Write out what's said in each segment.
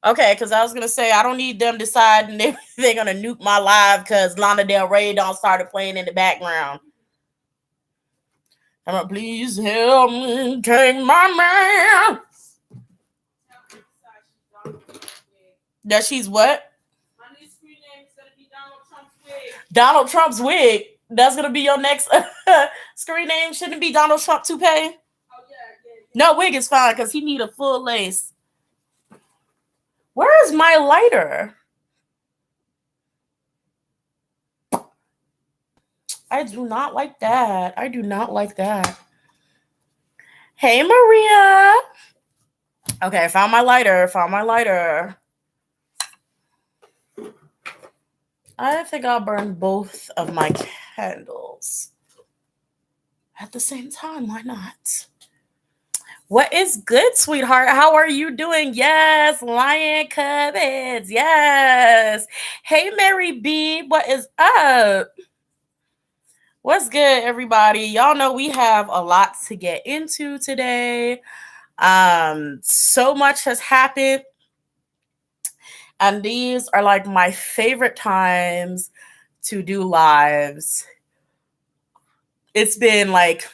Okay, because I was gonna say I don't need them deciding they're gonna nuke my live because Lana Del Rey don't started playing in the background. I'm like, please help me take my man. That she's what? My new screen name is gonna be Donald Trump's wig. Donald Trump's wig. That's gonna be your next screen name. Shouldn't it be Donald Trump toupee? Oh yeah. No, wig is fine because he need a full lace. Where is my lighter? I do not like that. I do not like that. Hey, Maria. Okay, I found my lighter. I think I'll burn both of my candles at the same time. Why not? What is good, sweetheart? How are you doing? Yes, Lion Cubbids. Yes. Hey, Mary B. What is up? What's good, everybody? Y'all know we have a lot to get into today. So much has happened. And these are like my favorite times to do lives. It's been like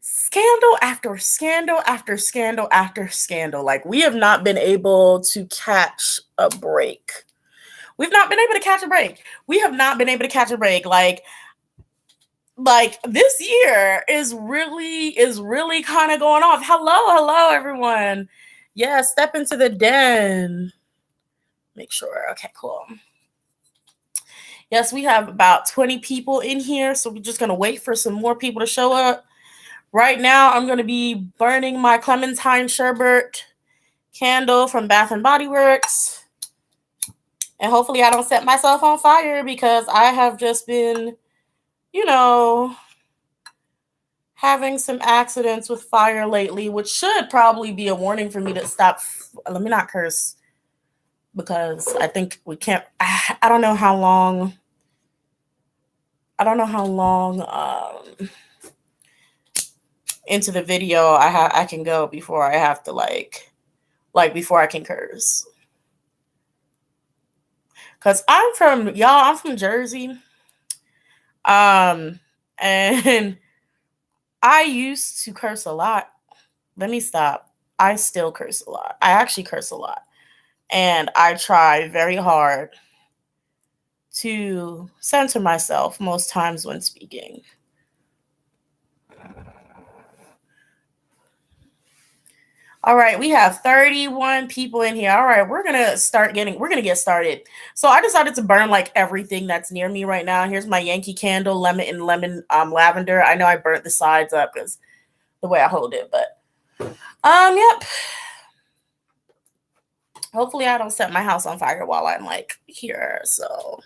scandal after scandal after scandal after scandal. Like we have not been able to catch a break. We've not been able to catch a break. We have not been able to catch a break. Like this year is really kind of going off. Hello, everyone. Yeah, step into the den. Make sure. Okay, cool. Yes, we have about 20 people in here, so we're just going to wait for some more people to show up. Right now, I'm going to be burning my Clementine Sherbet candle from Bath & Body Works. And hopefully I don't set myself on fire because I have just been, having some accidents with fire lately, which should probably be a warning for me to stop. Let me not curse because I think we can't. I don't know how long. Into the video I can go before I have to before I can curse. Cause I'm from Jersey. And I used to curse a lot. Let me stop. I still curse a lot. I actually curse a lot. And I try very hard to censor myself most times when speaking. All right, we have 31 people in here. All right, we're going to get started. So I decided to burn like everything that's near me right now. Here's my Yankee candle, lemon lavender. I know I burnt the sides up because the way I hold it, but yep. Hopefully I don't set my house on fire while I'm like here. So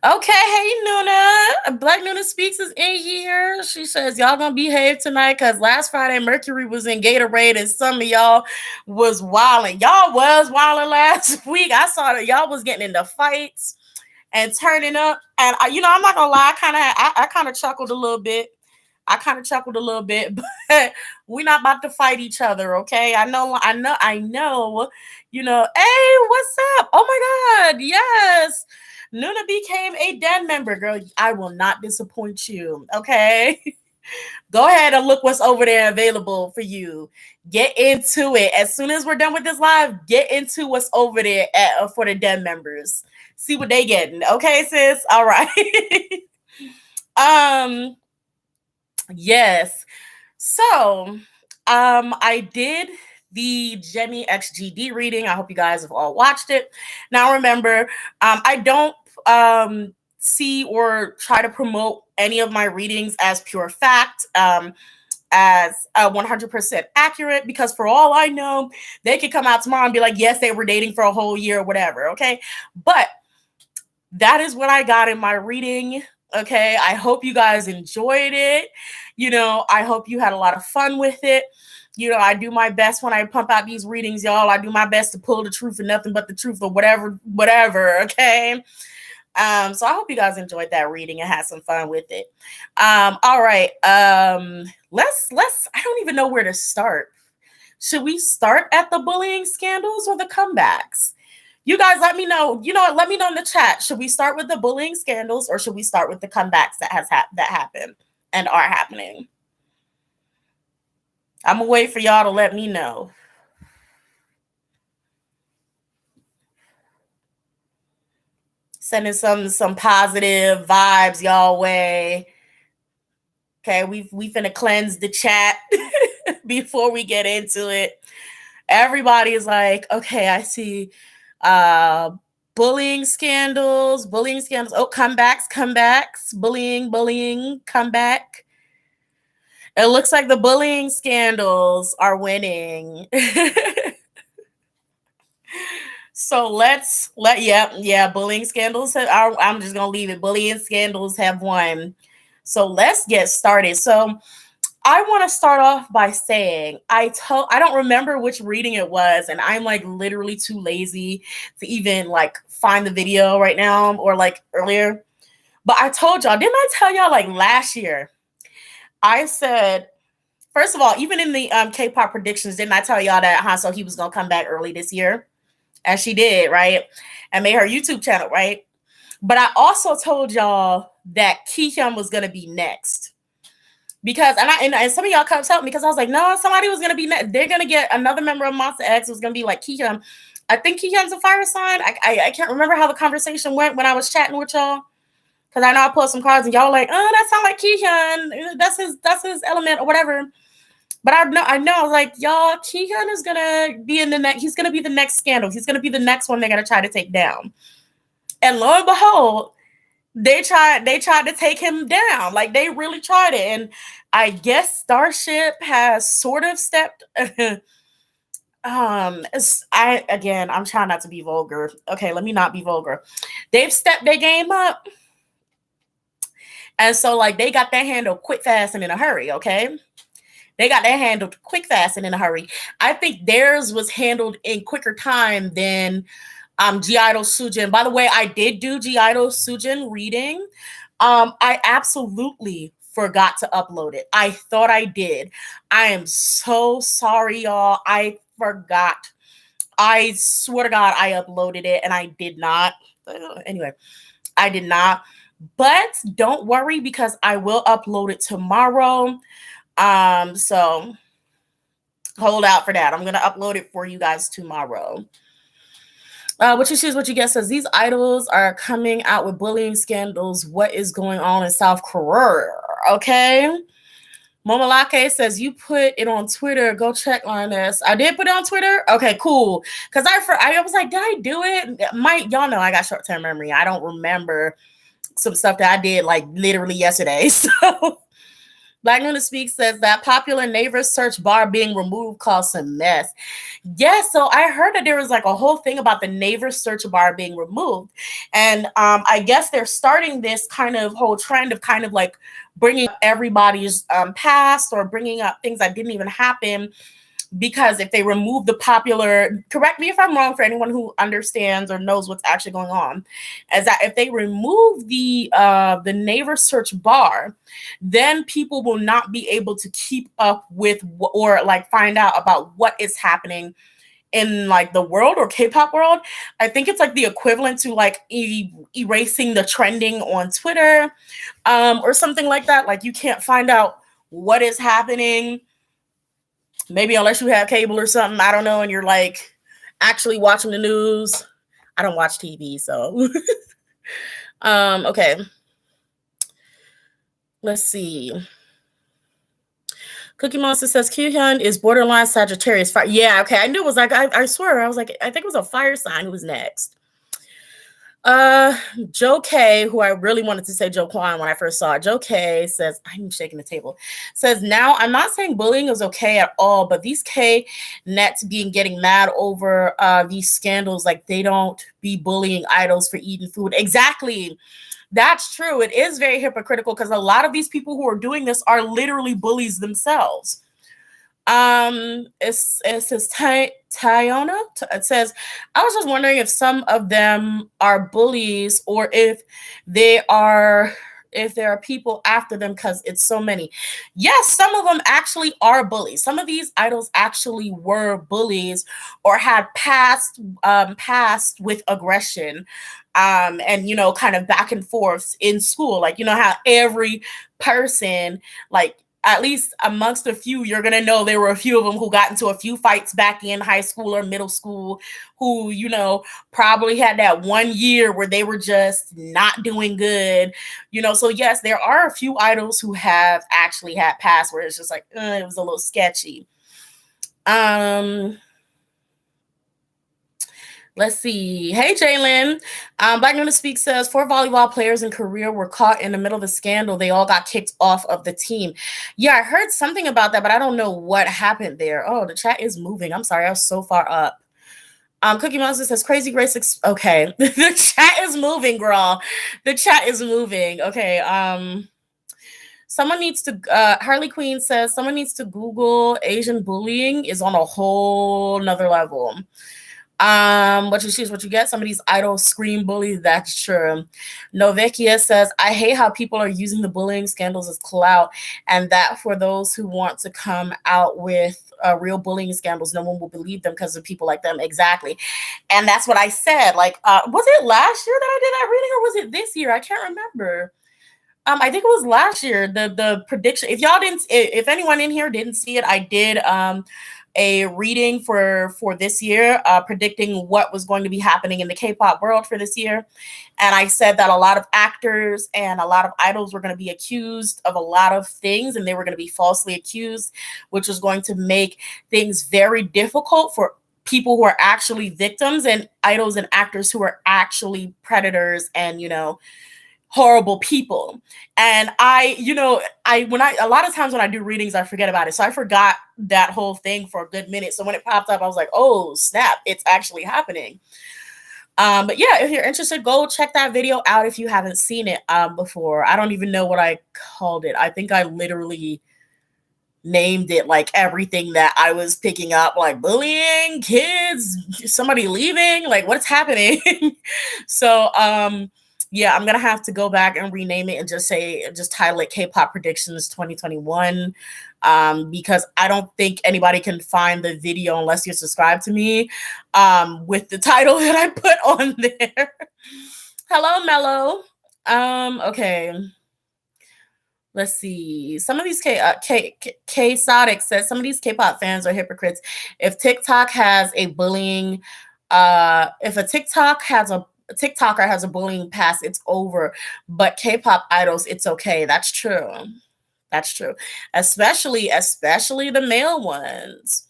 okay, hey Nuna. Black Nuna Speaks is in here. She says y'all gonna behave tonight because last Friday Mercury was in Gatorade and some of y'all was wilding. Y'all was wilding last week. I saw that y'all was getting into fights and turning up. And I'm not gonna lie, I kind of chuckled a little bit. But we're not about to fight each other, okay? I know. Hey, what's up? Oh my God, yes. Nuna became a den member, girl. I will not disappoint you, okay? Go ahead and look what's over there available for you. Get into it. As soon as we're done with this live, get into what's over there for the den members. See what they getting, okay, sis? All right. Yes. So, I did the Jenny XGD reading. I hope you guys have all watched it. Now, remember, I don't see or try to promote any of my readings as pure fact, as 100% accurate, because for all I know, they could come out tomorrow and be like, yes, they were dating for a whole year or whatever, okay? But that is what I got in my reading. Okay, I hope you guys enjoyed it. I hope you had a lot of fun with it. I do my best when I pump out these readings, y'all. I do my best to pull the truth and nothing but the truth or whatever, okay? So I hope you guys enjoyed that reading and had some fun with it. All right. Let's I don't even know where to start. Should we start at the bullying scandals or the comebacks? You guys let me know. Let me know in the chat. Should we start with the bullying scandals or should we start with the comebacks that happened and are happening? I'm gonna wait for y'all to let me know. Sending some positive vibes y'all way. Okay, we finna cleanse the chat before we get into it. Everybody is like, okay, I see bullying scandals. Oh, comebacks, bullying, comeback. It looks like the bullying scandals are winning. So bullying scandals. I'm just gonna leave it. Bullying scandals have won. So let's get started. So I want to start off by saying I don't remember which reading it was, and I'm like literally too lazy to even like find the video right now or like earlier. But I told y'all, didn't I tell y'all like last year? I said, first of all, even in the K-pop predictions, didn't I tell y'all that Hanso he was gonna come back early this year? And she did, right? And made her YouTube channel, right? But I also told y'all that Kihyun was gonna be next. Because and some of y'all kept telling me because I was like, no, somebody was gonna be next. They're gonna get another member of Monster X. It was gonna be like Kihyun. I think Kihyun's a fire sign. I can't remember how the conversation went when I was chatting with y'all. Because I know I pulled some cards and y'all were like, oh, that sounds like Kihyun. That's his element or whatever. But I know, like, y'all, Kihyun is gonna be in the next. He's gonna be the next scandal. He's gonna be the next one they're gonna try to take down. And lo and behold, they tried to take him down. Like they really tried it. And I guess Starship has sort of stepped. I'm trying not to be vulgar. Okay, let me not be vulgar. They've stepped their game up. And so like they got that handled quick, fast, and in a hurry, okay? They got that handled quick, fast, and in a hurry. I think theirs was handled in quicker time than G-Idol Sujin. By the way, I did do G-Idol Sujin reading. I absolutely forgot to upload it. I thought I did. I am so sorry, y'all. I forgot. I swear to God, I uploaded it and I did not. Anyway, I did not. But don't worry because I will upload it tomorrow. So hold out for that. I'm gonna upload it for you guys tomorrow. What you choose, what you get says these idols are coming out with bullying scandals. What is going on in South Korea? Okay. Momolake says you put it on Twitter. Go check on this. I did put it on Twitter. Okay, cool. Because I was like, did I do it? Y'all know I got short-term memory. I don't remember some stuff that I did like literally yesterday. So Black Luna Speaks says that popular Naver search bar being removed caused some mess. Yes, so I heard that there was like a whole thing about the Naver search bar being removed. And I guess they're starting this kind of whole trend of kind of like bringing up everybody's past or bringing up things that didn't even happen. Because if they remove the popular, correct me if I'm wrong for anyone who understands or knows what's actually going on, is that if they remove the Naver search bar, then people will not be able to keep up with or like find out about what is happening in like the world or K-pop world. I think it's like the equivalent to like erasing the trending on Twitter or something like that. Like you can't find out what is happening. Maybe unless you have cable or something, I don't know, and you're like actually watching the news. I don't watch TV, so okay. Let's see. Cookie Monster says Kyuhyun is borderline Sagittarius fire. Yeah, okay. I knew it was like I swear I was like I think it was a fire sign who was next. Joe K, who I really wanted to say Joe Kwan when I first saw it. Joe K says, I'm shaking the table, says, now I'm not saying bullying is okay at all, but these K nets getting mad over these scandals, like they don't be bullying idols for eating food. Exactly. That's true. It is very hypocritical because a lot of these people who are doing this are literally bullies themselves. It says Tiona. It says, I was just wondering if some of them are bullies or they are if there are people after them because it's so many. Yes, some of them actually are bullies. Some of these idols actually were bullies or had past with aggression, and kind of back and forth in school. Like how every person, like at least amongst a few, you're going to know there were a few of them who got into a few fights back in high school or middle school who, probably had that 1 year where they were just not doing good, So yes, there are a few idols who have actually had past where it's just like, it was a little sketchy. Let's see. Hey, Jalen. Black Noon to Speak says 4 volleyball players in Korea were caught in the middle of a scandal. They all got kicked off of the team. Yeah, I heard something about that, but I don't know what happened there. Oh, the chat is moving. I'm sorry. I was so far up. Cookie Monster says Crazy Grace. Okay. The chat is moving, girl. The chat is moving. Okay. Someone needs to, Harley Quinn says someone needs to Google Asian bullying is on a whole nother level. What you see is what you get. Some of these idols scream bully. That's true. Novekia says, I hate how people are using the bullying scandals as clout, and that for those who want to come out with real bullying scandals, no one will believe them because of people like them. Exactly. And that's what I said. Like, was it last year that I did that reading, or was it this year? I can't remember. I think it was last year. The prediction. If anyone in here didn't see it, I did a reading for this year, predicting what was going to be happening in the K-pop world for this year. And I said that a lot of actors and a lot of idols were going to be accused of a lot of things, and they were going to be falsely accused, which was going to make things very difficult for people who are actually victims and idols and actors who are actually predators and, horrible people. And a lot of times when I do readings, I forget about it. So I forgot that whole thing for a good minute. So when it popped up, I was like, oh snap, it's actually happening. But yeah, if you're interested, go check that video out if you haven't seen it before. I don't even know what I called it. I think I literally named it like everything that I was picking up, like bullying, kids, somebody leaving, like what's happening. So yeah, I'm gonna have to go back and rename it and just title it K-pop Predictions 2021, because I don't think anybody can find the video unless you're subscribed to me, with the title that I put on there. Hello, Mello. Okay. Let's see. Some of these K-Sodic says some of these K-pop fans are hypocrites. If TikTok has a bullying, if a TikToker has a bullying past, it's over. But K-pop idols, it's okay. That's true. That's true. Especially the male ones.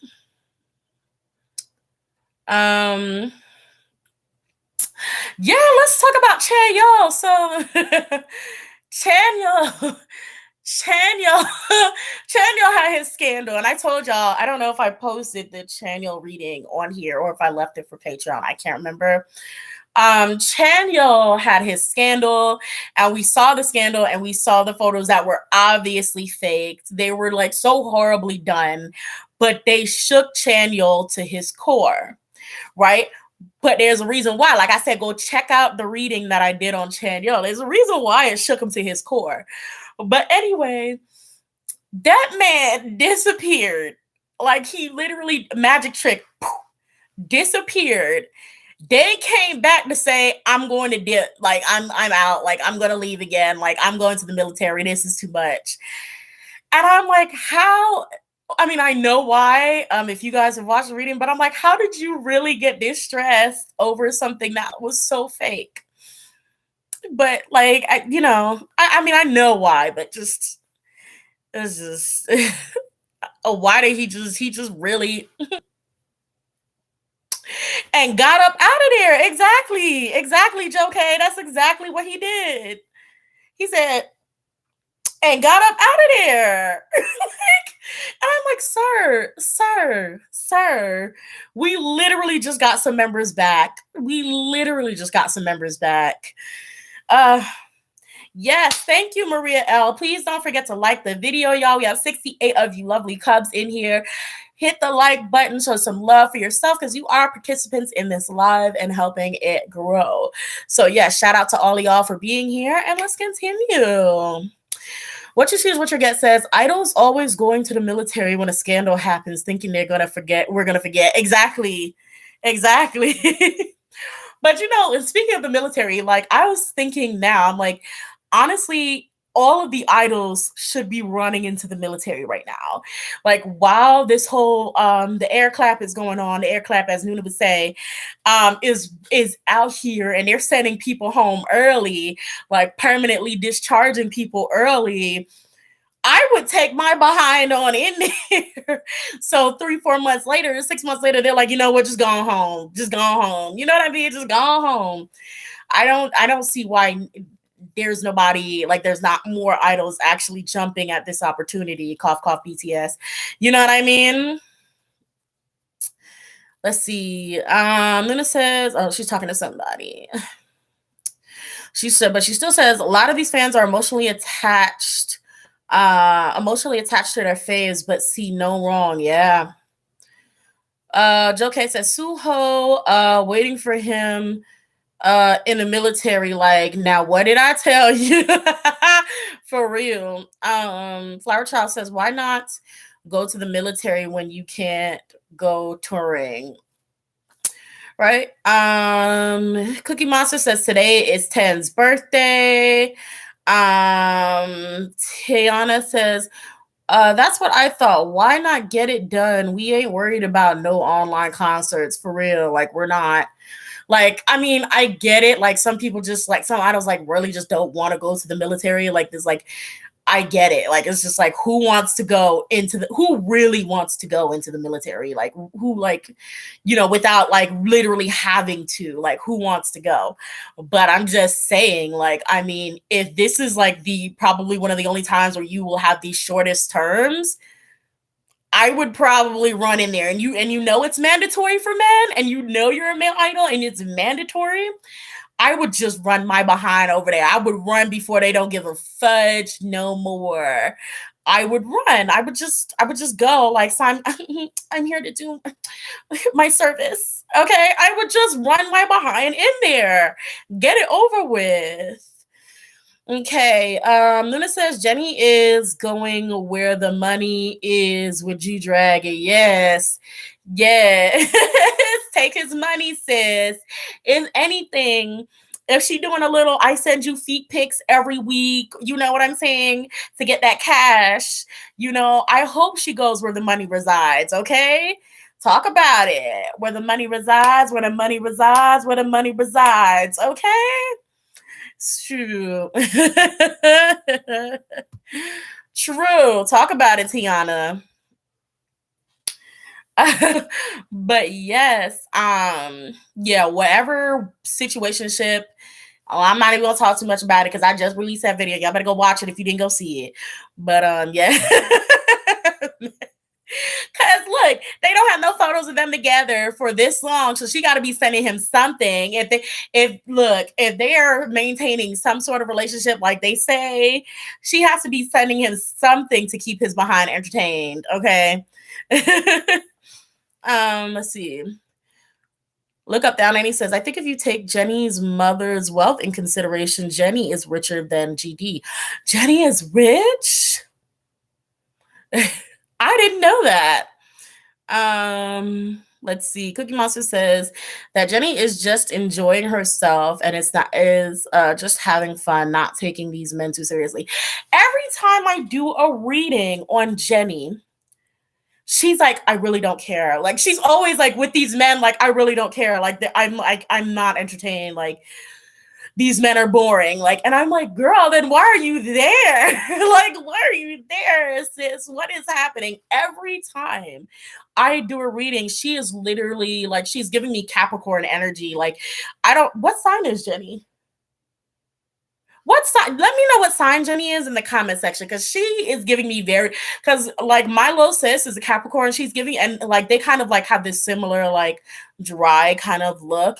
Yeah, let's talk about Chanyeol. So Chanyeol had his scandal, and I told y'all, I don't know if I posted the Chanyeol reading on here or if I left it for Patreon. I can't remember. Chanyeol had his scandal, and we saw the scandal and we saw the photos that were obviously faked. They were like so horribly done, but they shook Chanyeol to his core, right? But there's a reason why. Like I said, go check out the reading that I did on Chanyeol. There's a reason why it shook him to his core. But anyway, that man disappeared. Like he literally magic trick disappeared. They came back to say, I'm going to dip. Like I'm out. Like I'm going to leave again. Like I'm going to the military. This is too much. And I'm like, how? I mean, I know why, if you guys have watched the reading, but I'm like, how did you really get this stressed over something that was so fake? But like, I mean, I know why, but it's just, why did he just really and got up out of there? Exactly, Joe K. That's exactly what he did. He said, and got up out of there. And I'm like, sir, we literally just got some members back. Yes, thank you, Maria L. Please don't forget to like the video, y'all. We have 68 of you lovely cubs in here. Hit the like button, show some love for yourself because you are participants in this live and helping it grow. So, yeah, shout out to all of y'all for being here, and let's continue. What you see is what your get says. Idols always going to the military when a scandal happens, thinking they're gonna forget. We're gonna forget. Exactly. Exactly. But speaking of the military, like I was thinking now, I'm like, honestly, all of the idols should be running into the military right now. Like while this whole the air clap is going on, the air clap, as Nuna would say, is out here and they're sending people home early, like permanently discharging people early. I would take my behind on in there. So 3-4 months later, 6 months later, they're like, you know what, just go home. Just go home. You know what I mean? Just go home. I don't see why there's nobody, like there's not more idols actually jumping at this opportunity. Cough, cough, BTS. You know what I mean? Let's see. Luna says, oh, she's talking to somebody. She said, but she still says a lot of these fans are emotionally attached to their faves, but see no wrong. Yeah. Joe K says Suho waiting for him in the military. Like, now what did I tell you? For real. Flower Child says, why not go to the military when you can't go touring? Right. Cookie Monster says today is 10's birthday. Tiana says, that's what I thought. Why not get it done? We ain't worried about no online concerts for real. Like, we're not. Like, I mean, I get it. Like, some people just like some idols like really just don't want to go to the military. Like, this, like, I get it. Like, it's just like who really wants to go into the military? Like, who, like, without like literally having to, like, who wants to go? But I'm just saying, like, I mean, if this is like probably one of the only times where you will have these shortest terms, I would probably run in there, and it's mandatory for men, and you're a male idol and it's mandatory. I would just run my behind over there. I would run before they don't give a fudge no more. I would run. I would just go like, I'm here to do my service. Okay. I would just run my behind in there. Get it over with. Okay. Luna says Jenny is going where the money is with G-Dragon. Yes. Yes. Take his money, sis. If anything, if she doing a little, I send you feet pics every week, you know what I'm saying, to get that cash, I hope she goes where the money resides, okay? Talk about it. Where the money resides, where the money resides, where the money resides, okay? True. True. Talk about it, Tiana. But yes, yeah, whatever situationship. Oh, I'm not even gonna talk too much about it because I just released that video. Y'all better go watch it if you didn't go see it. But yeah. Cause look, they don't have no photos of them together for this long, so she got to be sending him something. If they are maintaining some sort of relationship, like they say, she has to be sending him something to keep his behind entertained. Okay. Let's see. Look up down, and he says, I think if you take Jenny's mother's wealth in consideration, Jenny is richer than GD. Jenny is rich? I didn't know that. Let's see. Cookie Monster says that Jenny is just enjoying herself and is just having fun, not taking these men too seriously. Every time I do a reading on Jenny, she's like, I really don't care. Like, she's always like with these men, like, I really don't care. Like, I'm not entertained. Like, these men are boring. Like, and I'm like, girl, then why are you there? Like, why are you there, sis? What is happening? Every time I do a reading, she is literally like, she's giving me Capricorn energy. Like, what sign is Jenny? What sign? Let me know what sign Jenny is in the comment section, because she is giving me very, because like my little sis is a Capricorn. She's giving, and like they kind of like have this similar like dry kind of look,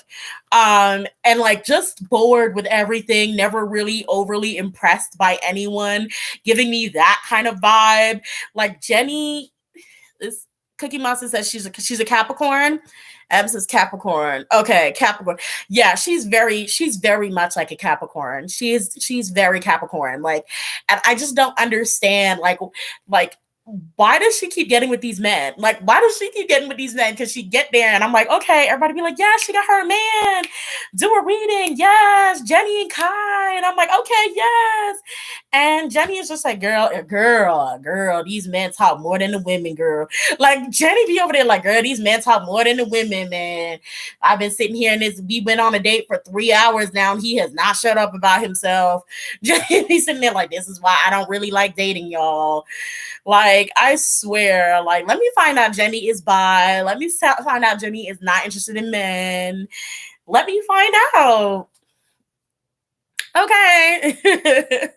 and like just bored with everything, never really overly impressed by anyone, giving me that kind of vibe. Like Jenny is, Cookie Monster says she's a Capricorn. Em says Capricorn. Okay, Capricorn. Yeah, she's very much like a Capricorn. She's very Capricorn. Like, and I just don't understand like why does she keep getting with these men? Like, why does she keep getting with these men? Because she get there and I'm like, okay, everybody be like, yeah, she got her man. Do a reading. Yes, Jenny and Kai. And I'm like, okay, yes. And Jenny is just like, girl, these men talk more than the women, girl. Like, Jenny be over there like, girl, these men talk more than the women, man. I've been sitting here and we went on a date for 3 hours now, and he has not shut up about himself. Jenny be sitting there like, this is why I don't really like dating y'all. Like, I swear, like, let me find out Jenny is bi. Let me find out Jenny is not interested in men. Let me find out. Okay.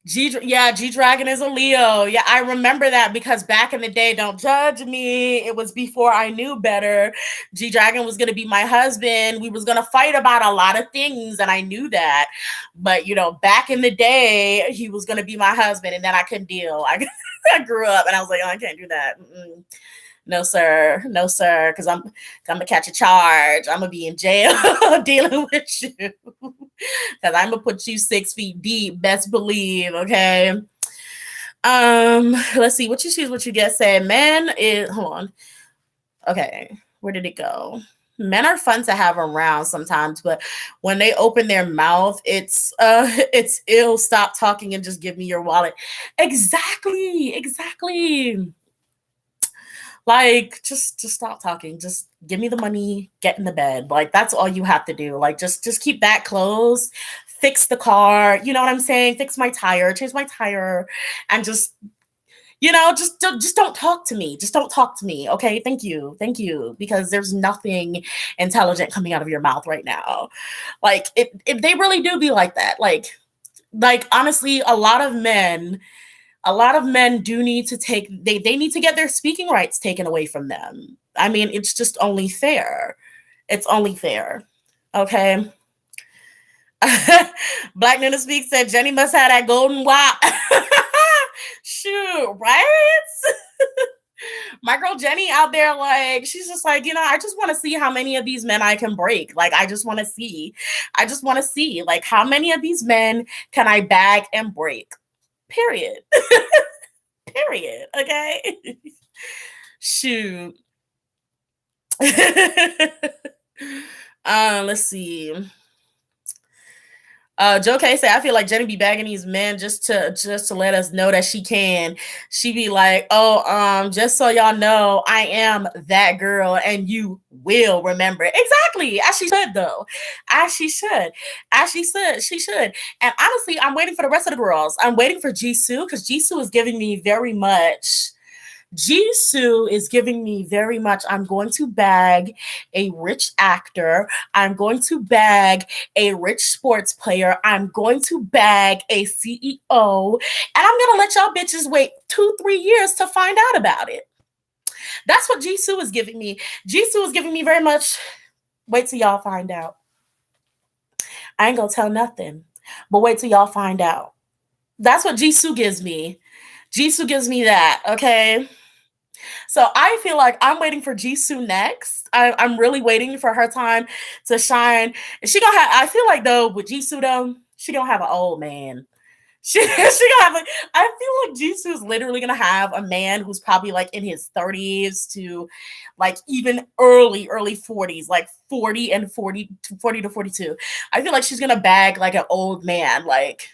G-Dragon is a Leo. Yeah, I remember that because back in the day, don't judge me, it was before I knew better. G-Dragon was going to be my husband. We was going to fight about a lot of things, and I knew that. But, you know, back in the day, he was going to be my husband, and then I couldn't deal. I grew up, and I was like, oh, I can't do that. No, sir. No, sir. Because I'm going to catch a charge. I'm going to be in jail dealing with you. Because I'm going to put you 6 feet deep. Best believe. Okay. Let's see. What you choose, what you get said. Men is, hold on. Okay. Where did it go? Men are fun to have around sometimes, but when they open their mouth, it's ill. Stop talking and just give me your wallet. Exactly. Like, just stop talking. Just give me the money, get in the bed. Like, that's all you have to do. Like, just keep that closed, fix the car. You know what I'm saying? Fix my tire, change my tire, and just, you know, just don't talk to me. Just don't talk to me. Okay. Thank you. Because there's nothing intelligent coming out of your mouth right now. Like, if they really do be like that, like honestly, a lot of men do need to they need to get their speaking rights taken away from them. I mean, it's just only fair. It's only fair. Okay. Black Nina Speak said Jenny must have that golden wop. Shoot, right? My girl Jenny out there, like, she's just like, you know, I just want to see how many of these men I can break. Like, I just want to see, like, how many of these men can I bag and break? Period. Period. Okay. Shoot. Let's see. Joe K said, I feel like Jenny be bagging these men just to let us know that she can. She be like, oh, just so y'all know, I am that girl, and you will remember. Exactly. As she should, though. As she should. She should. And honestly, I'm waiting for the rest of the girls. I'm waiting for Jisoo, because Jisoo is giving me very much. I'm going to bag a rich actor. I'm going to bag a rich sports player. I'm going to bag a CEO. And I'm going to let y'all bitches wait 2-3 years to find out about it. That's what Jisoo is giving me. Jisoo is giving me very much, wait till y'all find out. I ain't going to tell nothing, but wait till y'all find out. That's what Jisoo gives me. Jisoo gives me that, okay? So I feel like I'm waiting for Jisoo next. I'm really waiting for her time to shine. She gonna have. I feel like though with Jisoo though, she gonna have an old man. She gonna have. I feel like Jisoo is literally gonna have a man who's probably like in his 30s to like even early 40s, like 40 to 42. I feel like she's gonna bag like an old man, like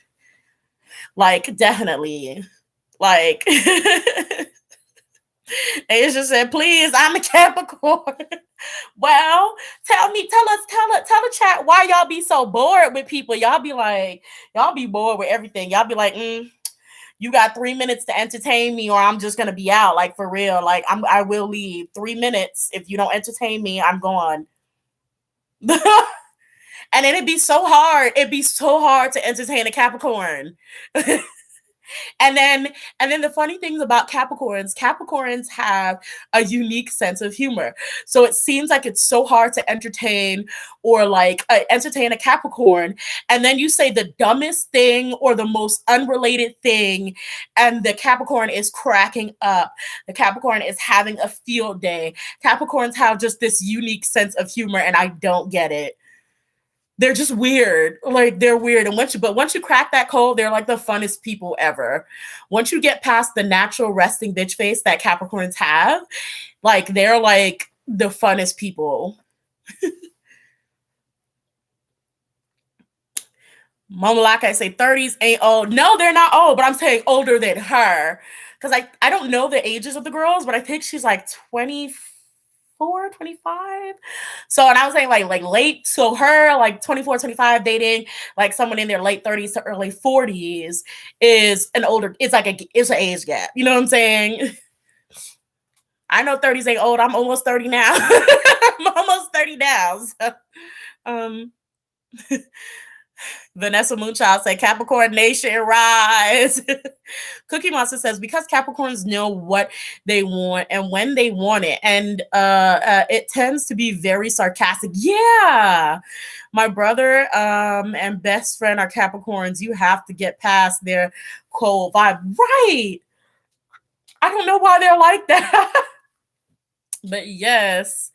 definitely, like. Asia said, please, I'm a Capricorn. Well, tell the chat why y'all be so bored with people. Y'all be bored with everything. Y'all be like, you got 3 minutes to entertain me, or I'm just gonna be out. Like, for real. Like, I will leave. 3 minutes. If you don't entertain me, I'm gone. And then it'd be so hard. It'd be so hard to entertain a Capricorn. And then the funny things about Capricorns have a unique sense of humor. So it seems like it's so hard to entertain or like entertain a Capricorn, and then you say the dumbest thing or the most unrelated thing, and the Capricorn is cracking up. The Capricorn is having a field day. Capricorns have just this unique sense of humor, and I don't get it. They're just weird. Like they're weird. And once you crack that code, they're like the funnest people ever. Once you get past the natural resting bitch face that Capricorns have, like they're like the funnest people. Mama like I say 30s ain't old. No, they're not old, but I'm saying older than her. Because I don't know the ages of the girls, but I think she's like 24, 25. So, and I was saying like late. So her like 24, 25 dating like someone in their late 30s to early 40s is an older, it's an age gap. You know what I'm saying? I know 30s ain't old. I'm almost 30 now. I'm almost 30 now. So, Vanessa Moonchild said, Capricorn Nation, rise. Cookie Monster says, because Capricorns know what they want and when they want it. And it tends to be very sarcastic. Yeah. My brother and best friend are Capricorns. You have to get past their cold vibe. Right. I don't know why they're like that. But yes.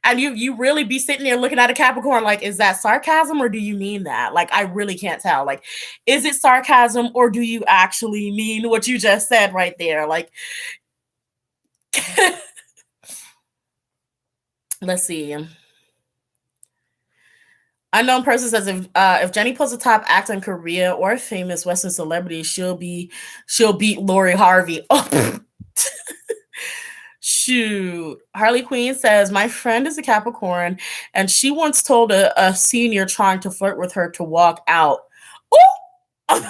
And you really be sitting there looking at a Capricorn like, is that sarcasm or do you mean that? Like, I really can't tell. Like, is it sarcasm or do you actually mean what you just said right there? Like, let's see. Unknown person says if Jenny pulls a top actor in Korea or a famous Western celebrity, she'll beat Lori Harvey. Oh. Shoot. Harley Quinn says, my friend is a Capricorn and she once told a senior trying to flirt with her to walk out. Ooh! Ooh!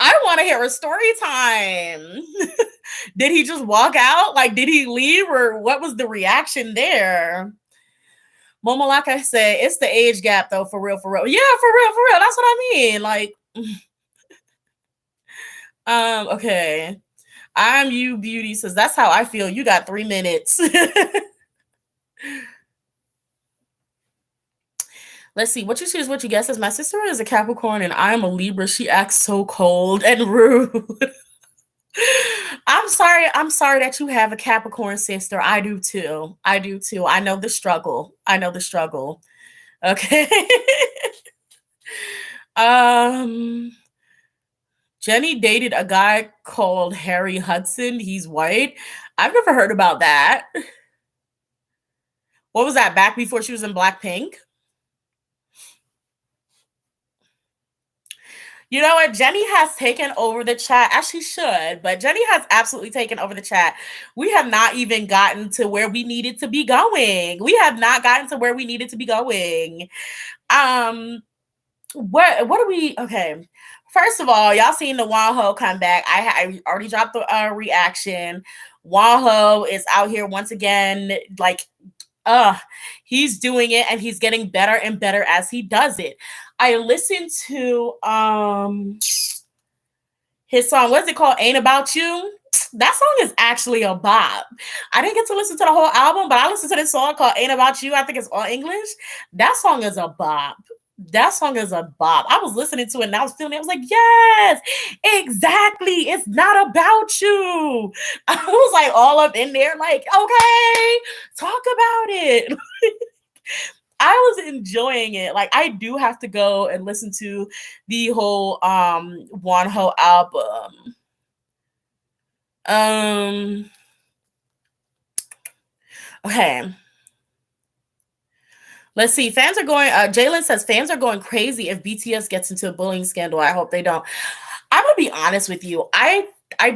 I want to hear a story time. Did he just walk out? Like, did he leave or what was the reaction there? Momo, like I said, it's the age gap though, for real, for real. Yeah, for real. That's what I mean. Like, okay. I'm you beauty says that's how I feel. You got 3 minutes. Let's see. What you choose, what you guess is my sister is a Capricorn and I'm a Libra. She acts so cold and rude. I'm sorry that you have a Capricorn sister. I do too. I know the struggle. Okay. Jenny dated a guy called Harry Hudson. He's white. I've never heard about that. What was that, back before she was in Blackpink? You know what? Jenny has taken over the chat, as she should, but Jenny has absolutely taken over the chat. We have not even gotten to where we needed to be going. What are we? Okay. First of all, y'all seen the Wanho come back. I already dropped the reaction. Wanho is out here once again, like, he's doing it and he's getting better and better as he does it. I listened to his song, what's it called? Ain't About You. That song is actually a bop. I didn't get to listen to the whole album, but I listened to this song called Ain't About You. I think it's all English. That song is a bop. I was listening to it and I was feeling it. I was like, yes, exactly. It's not about you. I was like all up in there, like, okay, talk about it. I was enjoying it. Like, I do have to go and listen to the whole Wanho album. Okay. Let's see. Fans are going. Jalen says fans are going crazy if BTS gets into a bullying scandal. I hope they don't. I'm gonna be honest with you. I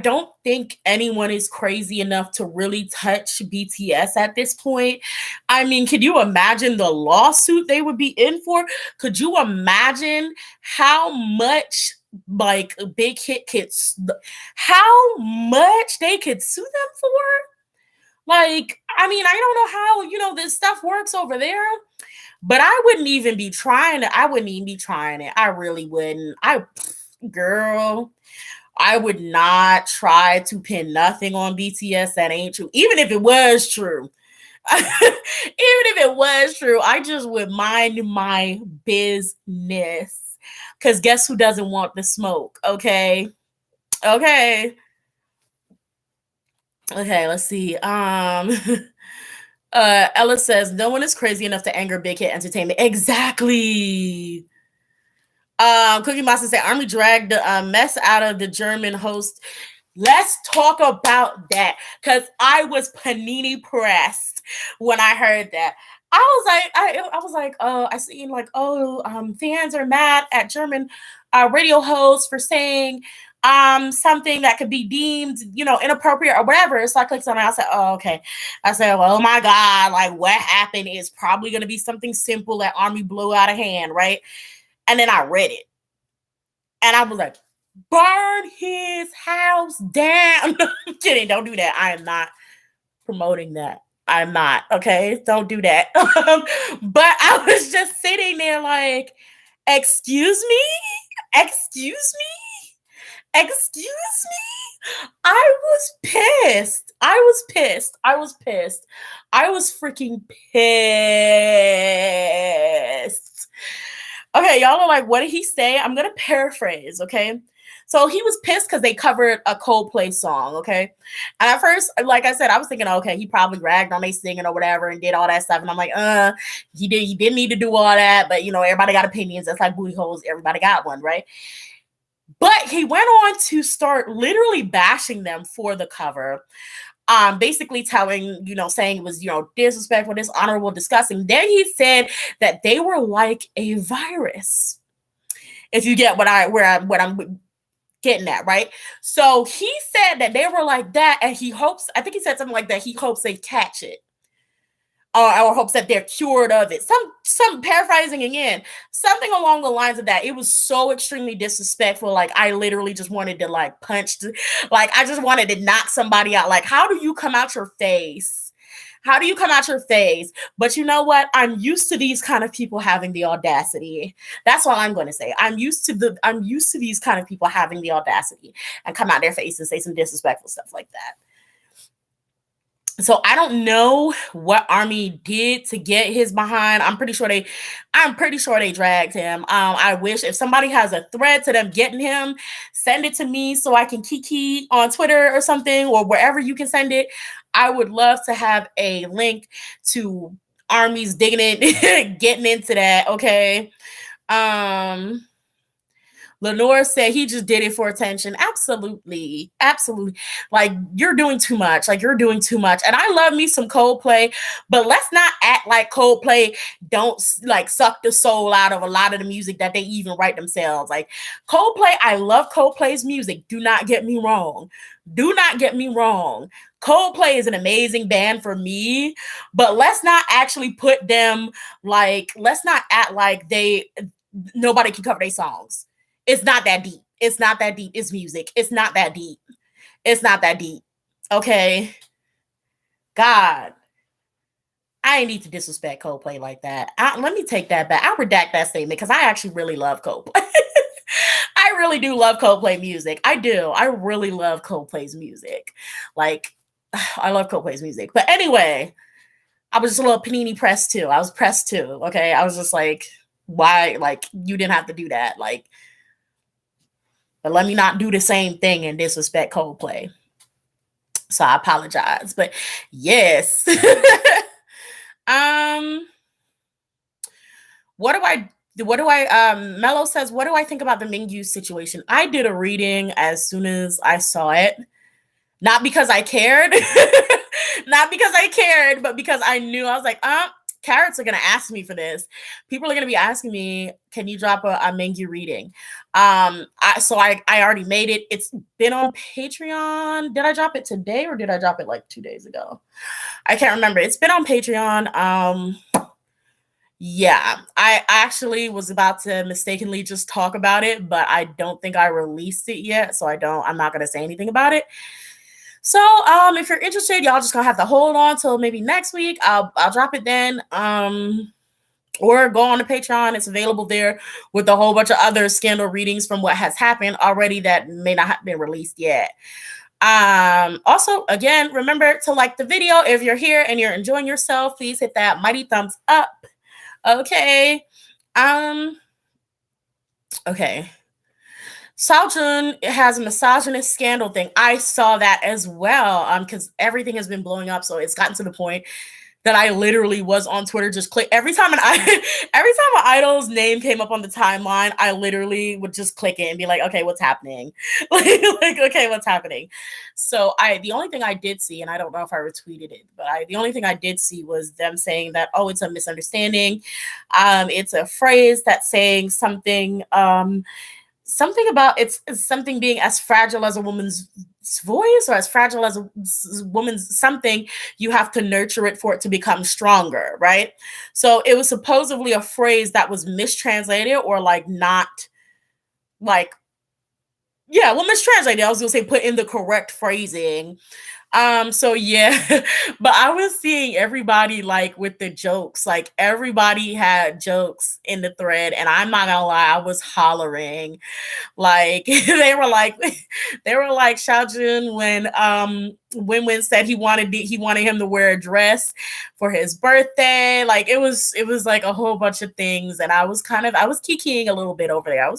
don't think anyone is crazy enough to really touch BTS at this point. I mean, could you imagine the lawsuit they would be in for? Could you imagine how much like Big Hit how much they could sue them for? Like, I mean, I don't know how, this stuff works over there, but I wouldn't even be trying it. I wouldn't even be trying it. I really wouldn't. Girl, I would not try to pin nothing on BTS that ain't true, even if it was true. Even if it was true, I just would mind my business. Because guess who doesn't want the smoke? Okay. Okay. Okay, let's see. Ella says, no one is crazy enough to anger Big Hit Entertainment. Exactly. Cookie Monster said, Army dragged the mess out of the German host. Let's talk about that, because I was panini pressed when I heard that. I was like, I seen like, fans are mad at German radio hosts for saying something that could be deemed, inappropriate or whatever. So I clicked on it. I said, oh, okay. I said, well, oh my God, like what happened is probably going to be something simple that Army blew out of hand, right? And then I read it. And I was like, burn his house down. No, I'm kidding. Don't do that. I am not promoting that. I'm not. Okay. Don't do that. But I was just sitting there like, excuse me? Excuse me? Excuse me? I was pissed. I was pissed. I was pissed. I was freaking pissed. Okay, y'all are like, what did he say? I'm going to paraphrase, okay? So he was pissed because they covered a Coldplay song, okay? And at first, like I said, I was thinking, okay, he probably ragged on they singing or whatever and did all that stuff. And I'm like, he didn't need to do all that. But, everybody got opinions. That's like booty holes. Everybody got one, right? But he went on to start literally bashing them for the cover. Basically saying it was, disrespectful, dishonorable, disgusting. Then he said that they were like a virus. If you get what I'm getting at, right? So he said that they were like that, and I think he said something like that. He hopes they catch it. Or hopes that they're cured of it. Some paraphrasing again, something along the lines of that. It was so extremely disrespectful. Like I literally just wanted to like punch, I just wanted to knock somebody out. Like, how do you come out your face? How do you come out your face? But you know what? I'm used to these kind of people having the audacity. That's all I'm going to say. I'm used to these kind of people having the audacity and come out their face and say some disrespectful stuff like that. So I don't know what Army did to get his behind. I'm pretty sure they dragged him. I wish if somebody has a thread to them getting him, send it to me so I can kiki on Twitter or something, or wherever you can send it. I would love to have a link to Army's digging it, getting into that. Okay. Lenore said he just did it for attention. Absolutely. Absolutely. Like, you're doing too much. And I love me some Coldplay, but let's not act like Coldplay don't like suck the soul out of a lot of the music that they even write themselves. Like Coldplay, I love Coldplay's music. Do not get me wrong. Coldplay is an amazing band for me, but let's not actually put them let's not act like nobody can cover their songs. It's not that deep. It's music. It's not that deep. Okay. God. I ain't need to disrespect Coldplay like that. Let me take that back. I'll redact that statement because I actually really love Coldplay. I really do love Coldplay music. I do. I really love Coldplay's music. Like, I love Coldplay's music. But anyway, I was just a little panini pressed too. I was pressed too. Okay. I was just like, why? Like, you didn't have to do that. Like, but let me not do the same thing and disrespect Coldplay. So I apologize. But yes. Mello says, what do I think about the Mingyu situation? I did a reading as soon as I saw it. Not because I cared. But because I knew. I was like, Carrots are going to ask me for this. People are going to be asking me, can you drop a Mingyu reading? I already made it. It's been on Patreon. Did I drop it today or did I drop it like 2 days ago? I can't remember. It's been on Patreon. Yeah, I actually was about to mistakenly just talk about it, but I don't think I released it yet. So I'm not going to say anything about it. So if you're interested, y'all just gonna have to hold on till maybe next week. I'll drop it then. Or go on to Patreon. It's available there with a whole bunch of other scandal readings from what has happened already that may not have been released yet. Also, again, remember to like the video. If you're here and you're enjoying yourself, please hit that mighty thumbs up. Okay. Okay. Seojun has a misogynist scandal thing. I saw that as well. Because everything has been blowing up, so it's gotten to the point that I literally was on Twitter just click every time every time an idol's name came up on the timeline, I literally would just click it and be like, okay, what's happening? like okay, what's happening? So the only thing I did see, and I don't know if I retweeted it, but the only thing I did see was them saying that, oh, it's a misunderstanding. It's a phrase that's saying something something about it's something being as fragile as a woman's voice or as fragile as a woman's something. You have to nurture it for it to become stronger, right? So it was supposedly a phrase that was mistranslated or like not like mistranslated. I was gonna say put in the correct phrasing. So yeah, but I was seeing everybody like with the jokes, like everybody had jokes in the thread, and I'm not gonna lie, I was hollering. Like they were like Xiaojun when Win said he wanted him to wear a dress for his birthday. Like it was like a whole bunch of things, and I was kikiing a little bit over there.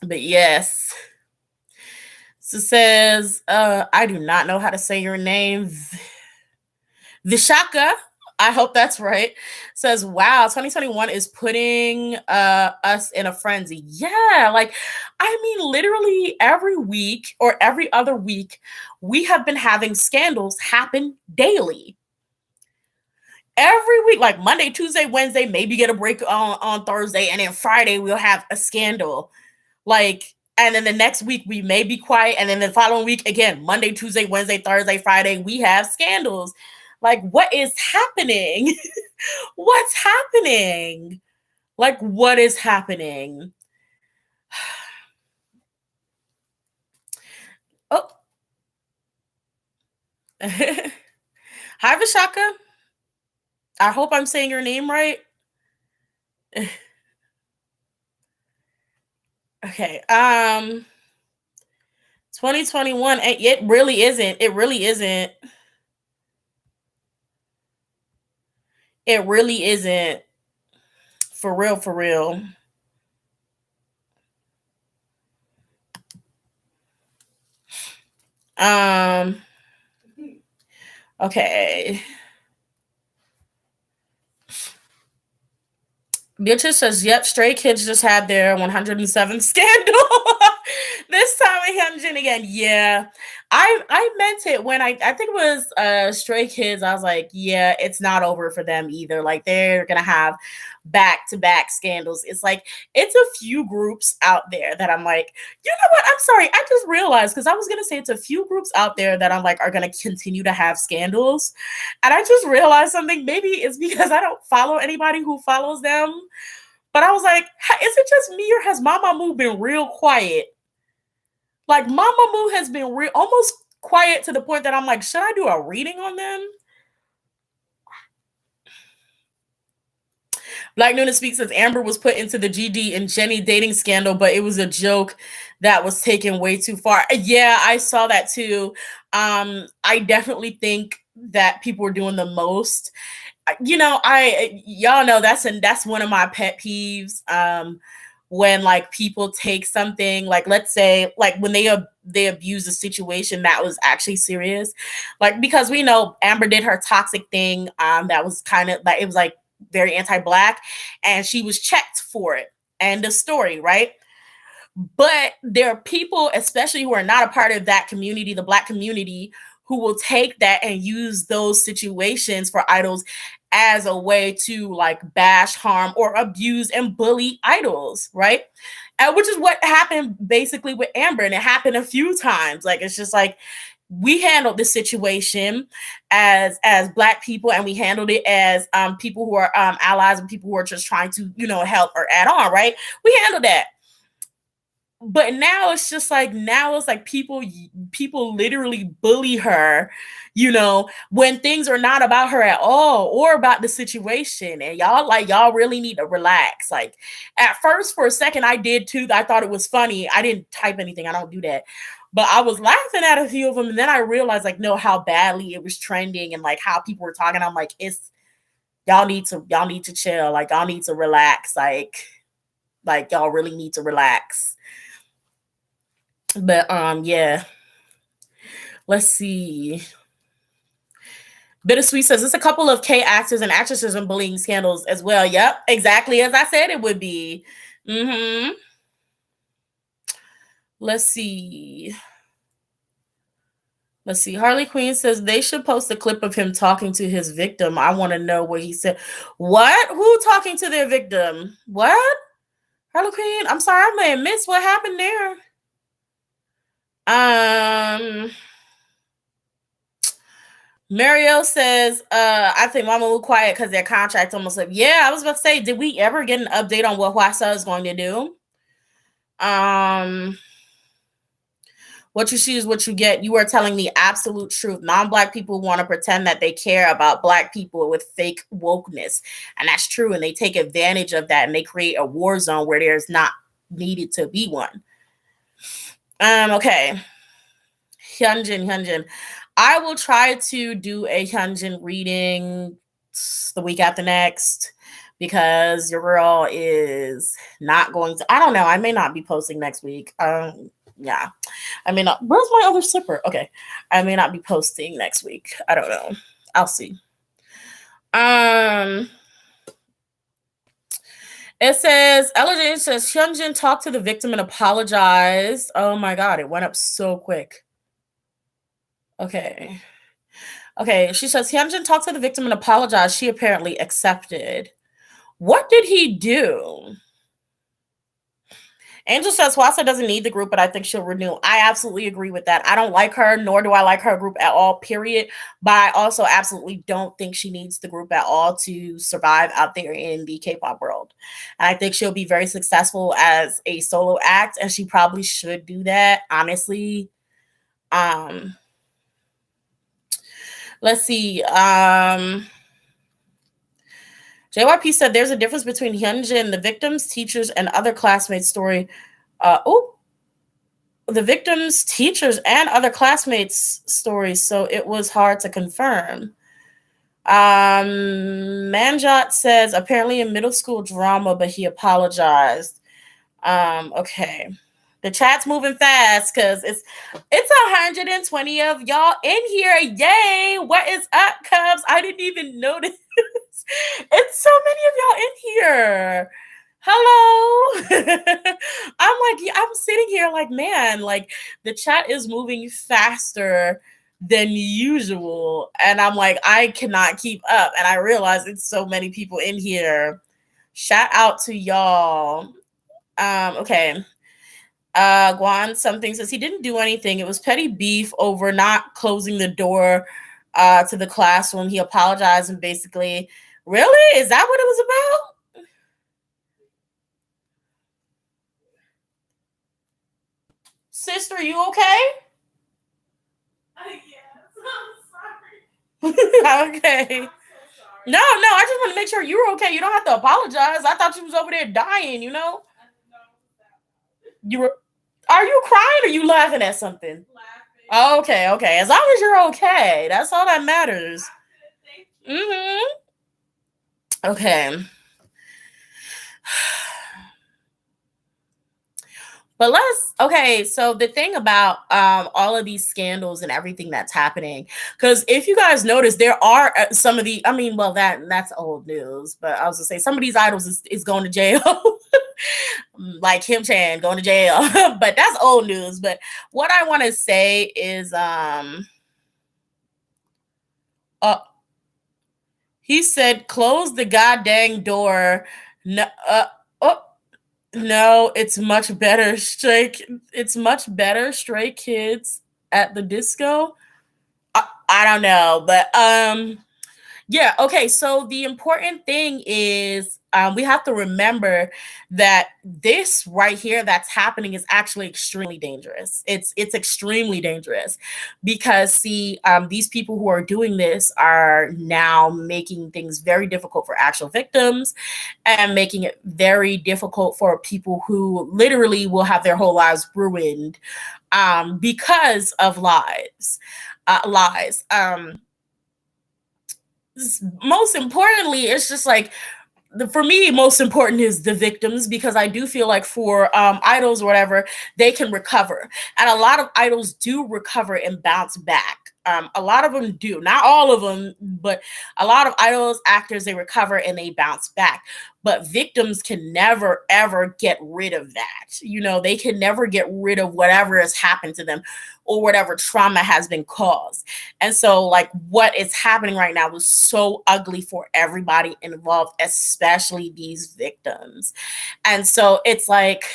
But yes. So says, I do not know how to say your name. Vishaka, I hope that's right. Says, wow, 2021 is putting us in a frenzy. Yeah, like, I mean, literally every week or every other week, we have been having scandals happen daily. Every week, like Monday, Tuesday, Wednesday, maybe get a break on Thursday, and then Friday we'll have a scandal. Like, and then the next week we may be quiet, and then the following week again, Monday, Tuesday, Wednesday, Thursday, Friday, we have scandals. Like, what is happening? What's happening? Like, what is happening? Oh. Hi, Vishaka. I hope I'm saying your name right. Okay. 2021. It really isn't. It really isn't. It really isn't. For real, for real. Okay. Beatrice says, yep, Stray Kids just had their 107th scandal. This time with Hyunjin again. Yeah. I meant it when I think it was Stray Kids. I was like, yeah, it's not over for them either. Like they're gonna have back-to-back scandals. It's like it's a few groups out there that I'm like, you know what? I'm sorry. I just realized because I was gonna say it's a few groups out there that I'm like are gonna continue to have scandals. And I just realized something. Maybe it's because I don't follow anybody who follows them. But I was like, is it just me or has Mamamoo been real quiet? Like Mamamoo has been almost quiet to the point that I'm like, should I do a reading on them? Black Nuna Speaks says Amber was put into the GD and Jenny dating scandal, but it was a joke that was taken way too far. Yeah, I saw that too. I definitely think that people were doing the most. You know, y'all know that's one of my pet peeves. When like people take something, like let's say like when they abuse a situation that was actually serious, like because we know Amber did her toxic thing, that was kind of like it was like very anti-Black, and she was checked for it. End of story, right? But there are people, especially who are not a part of that community, the Black community, who will take that and use those situations for idols as a way to like bash, harm, or abuse and bully idols, right? And which is what happened basically with Amber, and it happened a few times. Like it's just like we handled the situation as Black people, and we handled it as people who are allies and people who are just trying to help or add on, right? We handled that. But now it's just like people literally bully her, when things are not about her at all or about the situation. And y'all really need to relax. Like at first for a second I did too. I thought it was funny. I didn't type anything. I don't do that. But I was laughing at a few of them, and then I realized like no, how badly it was trending and like how people were talking. I'm like, it's y'all need to chill. Like y'all need to relax. Like y'all really need to relax. But yeah. Let's see. Bittersweet says it's a couple of K actors and actresses and bullying scandals as well. Yep, exactly as I said it would be. Let's see. Harley Quinn says they should post a clip of him talking to his victim. I want to know what he said. What? Who talking to their victim? What? Harley Quinn? I'm sorry, I may have missed what happened there. Mario says, I think Mama will quiet because their contract almost up. Yeah, I was about to say, did we ever get an update on what Huasa is going to do? What you see is what you get. You are telling the absolute truth. Non-Black people want to pretend that they care about Black people with fake wokeness. And that's true. And they take advantage of that, and they create a war zone where there's not needed to be one. Okay. Hyunjin. I will try to do a Hyunjin reading the week after next because your girl is not going to. I don't know. I may not be posting next week. Yeah. I may not. Where's my other slipper? Okay. I may not be posting next week. I don't know. I'll see. It says, Ella Jane says, Hyunjin talked to the victim and apologized. Oh my God. It went up so quick. Okay. She says, Hyunjin talked to the victim and apologized. She apparently accepted. What did he do? Angel says Huasa doesn't need the group, but I think she'll renew. I absolutely agree with that. I don't like her, nor do I like her group at all, period. But I also absolutely don't think she needs the group at all to survive out there in the K-pop world. And I think she'll be very successful as a solo act, and she probably should do that, honestly. Let's see. JYP said there's a difference between Hyunjin, the victims, teachers, and other classmates' story. The victims, teachers, and other classmates' stories, so it was hard to confirm. Manjot says apparently a middle school drama, but he apologized. Okay. The chat's moving fast because it's 120 of y'all in here. Yay! What is up, Cubs? I didn't even notice. It's so many of y'all in here. Hello. I'm sitting here like, man, like the chat is moving faster than usual. And I'm like, I cannot keep up. And I realize it's so many people in here. Shout out to y'all. Okay. Guan something says he didn't do anything. It was petty beef over not closing the door to the classroom. He apologized and basically, really? Is that what it was about? Sister, you okay? Yes, I'm sorry. Okay. I'm so sorry. No, I just want to make sure you're okay. You don't have to apologize. I thought you was over there dying, you know? You were. Are you crying or you laughing at something? Laughing. Okay. As long as you're okay, that's all that matters. Okay. But so the thing about all of these scandals and everything that's happening, because if you guys notice, there are some of the, that's old news, but I was gonna say some of these idols is going to jail. Like Kim Chan going to jail. But that's old news. But what I want to say is he said close the goddamn door. No, it's much better Stray Kids at the disco. I don't know, but yeah, okay, so the important thing is we have to remember that this right here that's happening is actually extremely dangerous. It's extremely dangerous because see, these people who are doing this are now making things very difficult for actual victims and making it very difficult for people who literally will have their whole lives ruined because of lies. Most importantly, it's just like for me, most important is the victims because I do feel like for idols or whatever, they can recover. And a lot of idols do recover and bounce back. A lot of them do, not all of them, but a lot of idols, actors, they recover and they bounce back. But victims can never, ever get rid of that. You know, they can never get rid of whatever has happened to them or whatever trauma has been caused. And so, like, what is happening right now is so ugly for everybody involved, especially these victims. And so it's like,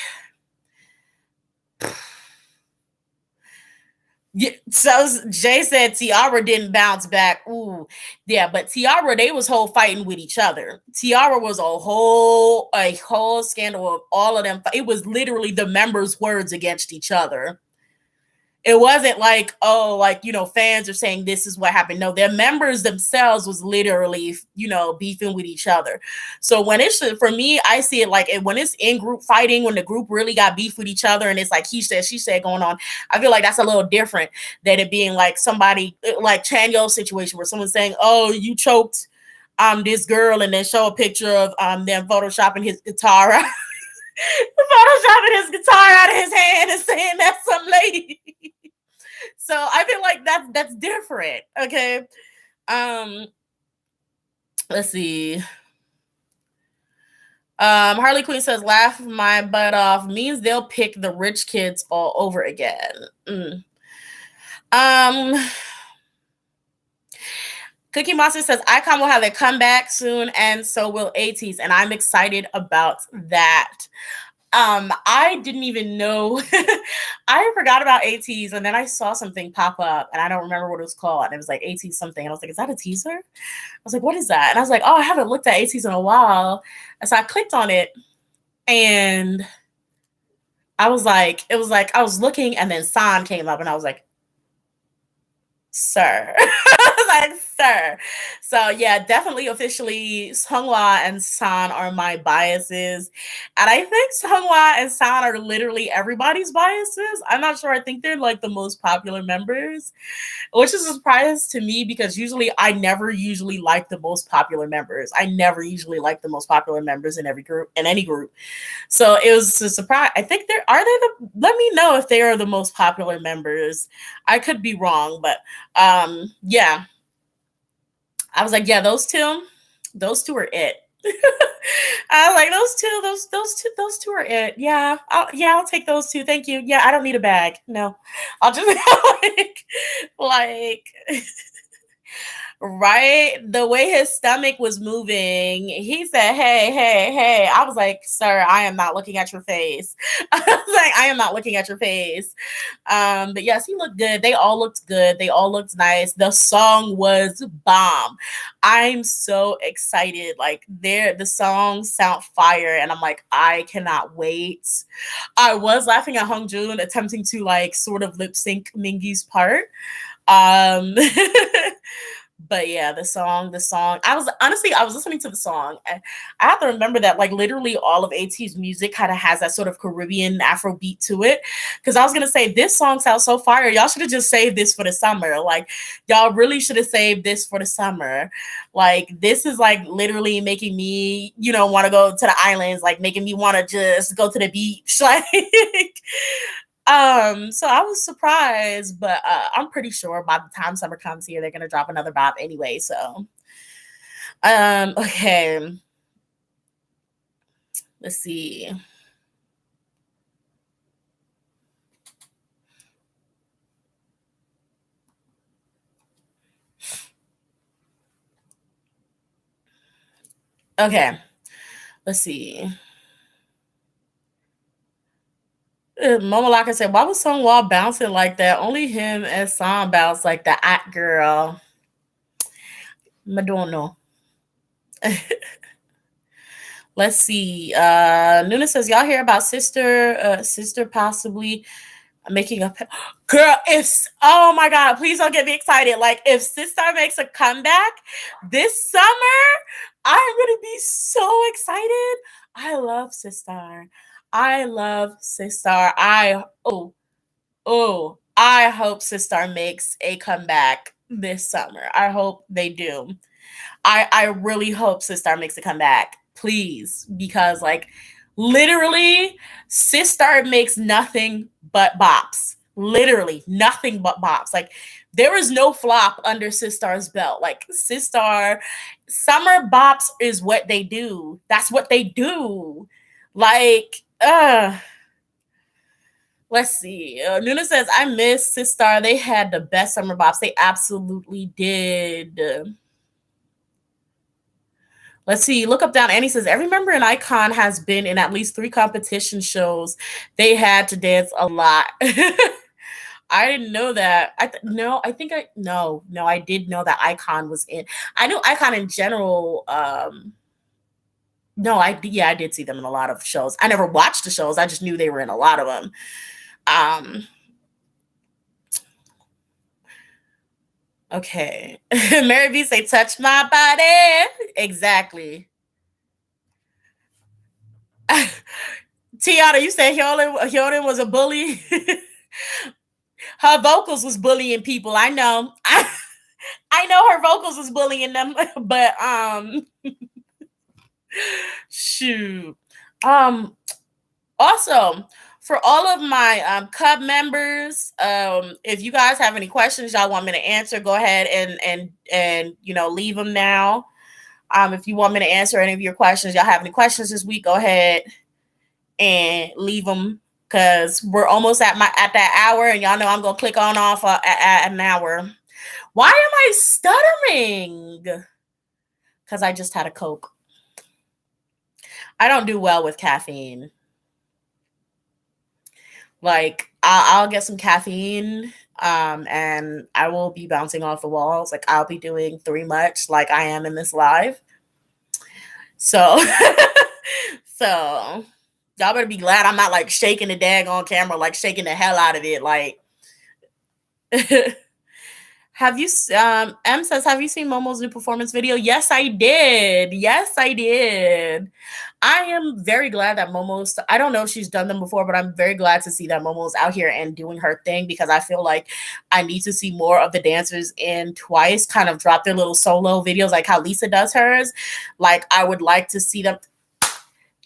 yeah, so Jay said Tiara didn't bounce back. Ooh, yeah, but Tiara, they was whole fighting with each other. Tiara was a whole scandal of all of them. It was literally the members' words against each other. It wasn't like, oh, like, you know, fans are saying this is what happened. No, their members themselves was literally, you know, beefing with each other. So when it's, for me, I see it like when it's in group fighting, when the group really got beef with each other and it's like he said, she said going on, I feel like that's a little different than it being like somebody like Chanyeol's situation where someone's saying, oh, you choked this girl and then show a picture of them photoshopping his guitar out. Photoshopping his guitar out of his hand and saying that's some lady. So I feel like that's different. Okay. Let's see. Harley Quinn says, laugh my butt off means they'll pick the rich kids all over again. Cookie Monster says, Icon will have a comeback soon, and so will ATEEZ, and I'm excited about that. I didn't even know. I forgot about ATEEZ, and then I saw something pop up, and I don't remember what it was called. And it was like ATEEZ something, and I was like, "Is that a teaser?" I was like, "What is that?" And I was like, "Oh, I haven't looked at ATEEZ in a while." And so I clicked on it, and I was like, it was like I was looking, and then San came up, and I was like, "Sir." Like, sir. So yeah, definitely officially Seonghwa and San are my biases. And I think Seonghwa and San are literally everybody's biases. I'm not sure. I think they're like the most popular members, which is a surprise to me because usually I never usually like the most popular members. I never usually like the most popular members in every group, in any group. So it was a surprise. I think let me know if they are the most popular members. I could be wrong, but yeah. I was like, yeah, those two are it. I was like, those two are it. Yeah, I'll take those two. Thank you. Yeah, I don't need a bag. No, I'll just like right? The way his stomach was moving, he said, hey, hey, hey. I was like, sir, I am not looking at your face. I was like, I am not looking at your face. But yes, he looked good. They all looked good. They all looked nice. The song was bomb. I'm so excited. Like the songs sound fire. And I'm like, I cannot wait. I was laughing at Hong Joon attempting to like sort of lip sync Mingi's part. But yeah, the song. I was listening to the song, and I have to remember that like literally all of AT's music kind of has that sort of Caribbean Afro beat to it. Because I was gonna say this song sounds so fire. Y'all should have just saved this for the summer. Like y'all really should have saved this for the summer. Like this is like literally making me, want to go to the islands, like making me want to just go to the beach, like. So I was surprised, but I'm pretty sure by the time summer comes here, they're gonna drop another bop anyway. So, okay, let's see. Okay, let's see. Momalaka said, "Why was Sungwall bouncing like that? Only him and Song bounce like the at girl." Madonna. Let's see. Nuna says, y'all hear about sister possibly making a girl. If oh my god, please don't get me excited. Like if Sister makes a comeback this summer, I'm gonna be so excited. I love Sister. I love Sister. I hope Sister makes a comeback this summer. I hope they do. I really hope Sistar makes a comeback, please, because like literally, Sistar makes nothing but bops. Literally nothing but bops. Like there is no flop under Sistar's belt. Like Sistar, summer bops is what they do. That's what they do. Like, let's see. Nuna says, I miss Sistar. They had the best summer bops. They absolutely did. Let's see. Look up down. Annie says, every member in Icon has been in at least 3 competition shows. They had to dance a lot. I didn't know that. I did know that Icon was in. I knew Icon in general. No, I did see them in a lot of shows. I never watched the shows. I just knew they were in a lot of them. Okay. Mary B say, touch my body. Exactly. Tiana, you said Hyoden was a bully. Her vocals was bullying people. I know. I know her vocals was bullying them, but shoot. Also, for all of my Cub members, if you guys have any questions y'all want me to answer, go ahead and leave them now. If you want me to answer any of your questions, y'all have any questions this week, go ahead and leave them, because we're almost at that hour, and y'all know I'm gonna click on off at an hour. Why am I stuttering? Because I just had a Coke. I don't do well with caffeine. Like I'll get some caffeine, and I will be bouncing off the walls. Like I'll be doing 3 much, like I am in this live. So, y'all better be glad I'm not like shaking the dag on camera, like shaking the hell out of it. Like, have you? M says, have you seen Momo's new performance video? Yes, I did. I am very glad that Momo's. I don't know if she's done them before, but I'm very glad to see that Momo's out here and doing her thing, because I feel like I need to see more of the dancers in Twice kind of drop their little solo videos, like how Lisa does hers. Like I would like to see them.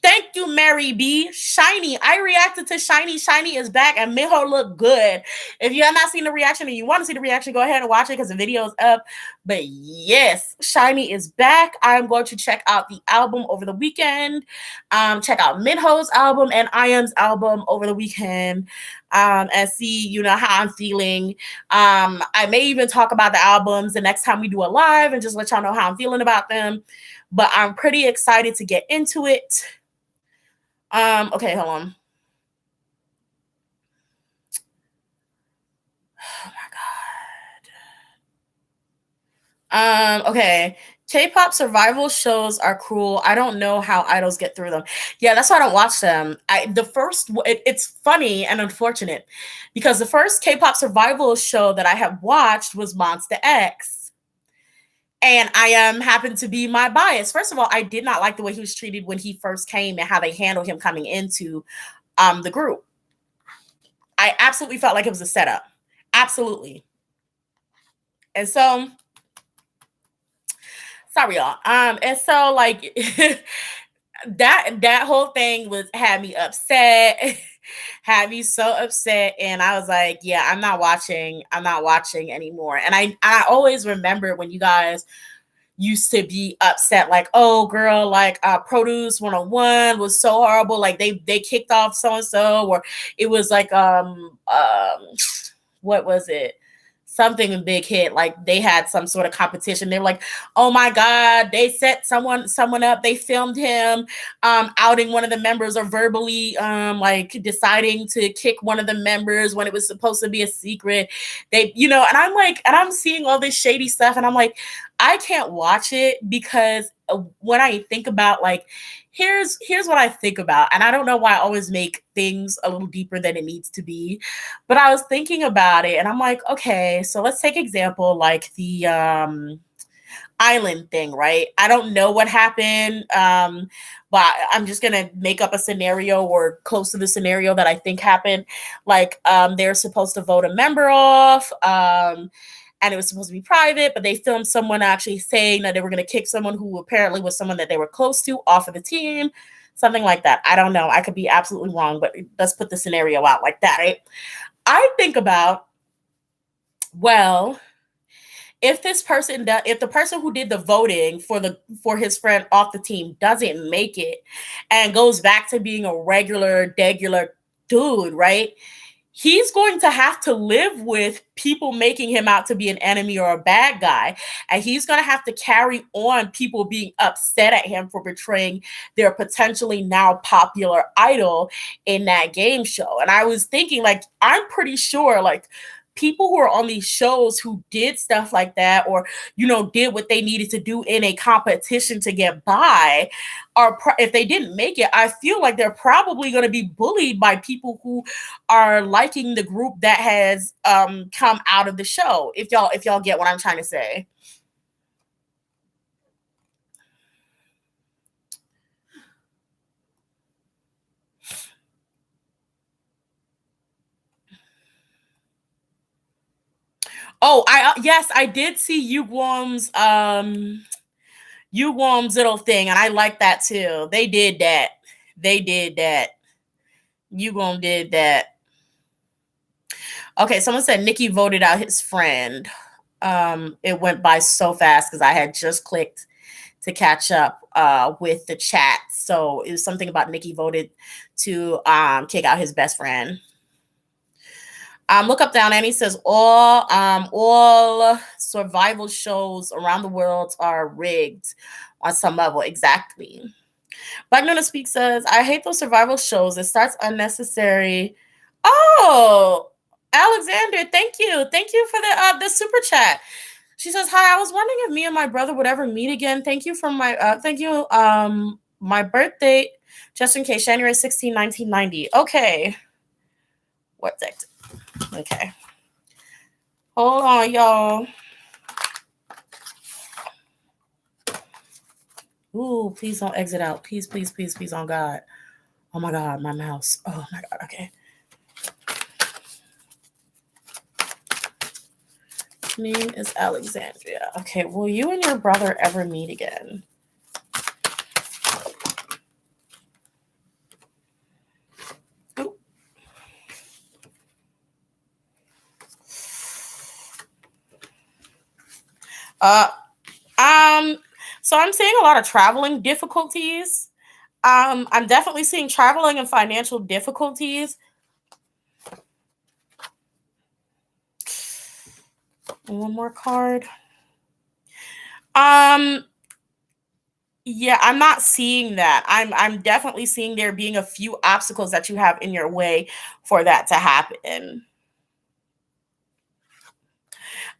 Thank you, Mary B. Shiny. I reacted to Shiny. Shiny is back, and Miho looked good. If you have not seen the reaction and you want to see the reaction, go ahead and watch it because the video is up. But yes, Shiny is back. I'm going to check out the album over the weekend. Check out Minho's album and I.Am's album over the weekend. And see, how I'm feeling. I may even talk about the albums the next time we do a live and just let y'all know how I'm feeling about them. But I'm pretty excited to get into it. Okay, hold on. Oh my god. Okay. K-pop survival shows are cruel. I don't know how idols get through them. Yeah, that's why I don't watch them. It's funny and unfortunate, because the first K-pop survival show that I have watched was Monster X. And I happened to be my bias. First of all, I did not like the way he was treated when he first came and how they handled him coming into the group. I absolutely felt like it was a setup. Absolutely. And so, sorry, y'all. And so like that whole thing had me upset. Had me so upset, and I was like, yeah, I'm not watching anymore. And I always remember when you guys used to be upset, like, oh girl, like Produce 101 was so horrible, like they kicked off so and so, or it was like what was it? Something big hit, like they had some sort of competition. They were like, oh my god, they set someone up, they filmed him outing one of the members, or verbally like deciding to kick one of the members when it was supposed to be a secret. They, and I'm like, and I'm seeing all this shady stuff, and I'm like, I can't watch it because when I think about like, here's what I think about, and I don't know why I always make things a little deeper than it needs to be, but I was thinking about it and I'm like, okay, so let's take example like the island thing, right? I don't know what happened, but I'm just gonna make up a scenario or close to the scenario that I think happened. Like, they're supposed to vote a member off, and it was supposed to be private, but they filmed someone actually saying that they were gonna kick someone who apparently was someone that they were close to off of the team, something like that. I don't know. I could be absolutely wrong, but let's put the scenario out like that, right? I think about, well, if this person if the person who did the voting for his friend off the team doesn't make it and goes back to being a regular dude, right? He's going to have to live with people making him out to be an enemy or a bad guy. And he's going to have to carry on people being upset at him for betraying their potentially now popular idol in that game show. And I was thinking, like, I'm pretty sure, like, people who are on these shows who did stuff like that, or did what they needed to do in a competition to get by, are if they didn't make it, I feel like they're probably going to be bullied by people who are liking the group that has come out of the show, if y'all get what I'm trying to say. Oh, yes, I did see Yugwom's little thing, and I like that too. They did that. Yugwom did that. Okay, someone said Nikki voted out his friend. It went by so fast because I had just clicked to catch up with the chat. So it was something about Nikki voted to kick out his best friend. Look up down, and he says all survival shows around the world are rigged on some level. Exactly. Black Nona Speak says, I hate those survival shows. It starts unnecessary. Oh, Alexander, thank you. Thank you for the super chat. She says, hi, I was wondering if me and my brother would ever meet again. Thank you for my birthday, just in case, January 16, 1990. Okay. What date? Okay. Hold on, y'all. Ooh, please don't exit out. Please, please, please, please, on God. Oh my God, my mouse. Oh my God, okay. Name is Alexandria. Okay, will you and your brother ever meet again? Ooh. So I'm seeing a lot of traveling difficulties. I'm definitely seeing traveling and financial difficulties. One more card. Yeah, I'm not seeing that. I'm definitely seeing there being a few obstacles that you have in your way for that to happen.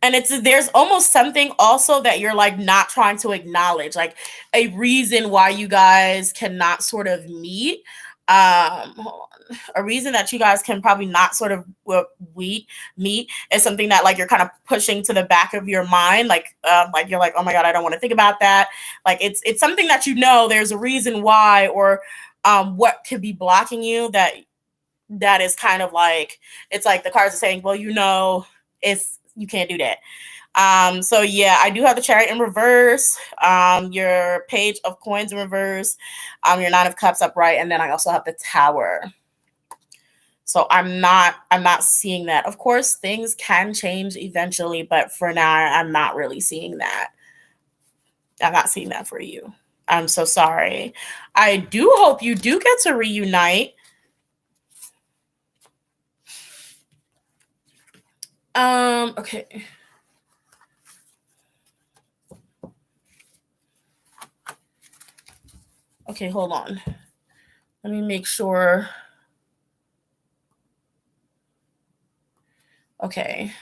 And there's almost something also that you're like not trying to acknowledge, like a reason why you guys cannot sort of meet. Hold on. A reason that you guys can probably not sort of meet is something that like you're kind of pushing to the back of your mind, like you're like, oh my God, I don't want to think about that. Like it's something that there's a reason why, or what could be blocking you, that is kind of like, it's like the cards are saying, well, it's you can't do that. So yeah, I do have the Chariot in reverse, your Page of Coins in reverse, your Nine of Cups upright, and then I also have the Tower. So I'm not seeing that. Of course, things can change eventually, but for now, I'm not really seeing that. I'm not seeing that for you. I'm so sorry. I do hope you do get to reunite. Okay. Okay, hold on. Let me make sure. Okay.